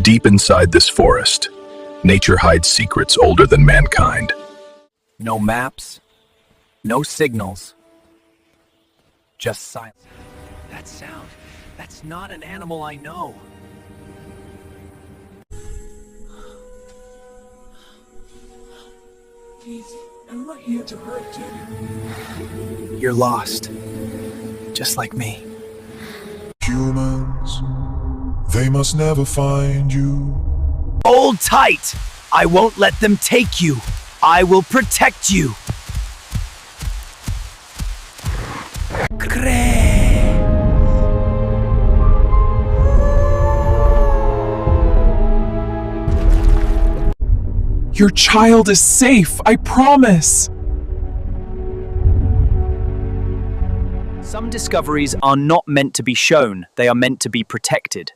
Deep inside this forest, nature hides secrets older than mankind. No maps, no signals, just silence. That sound, that's not an animal I know. I'm not here to hurt you. You're lost, just like me. Humans, they must never find you. Hold tight! I won't let them take you. I will protect you. Your child is safe, I promise. Some discoveries are not meant to be shown, they are meant to be protected.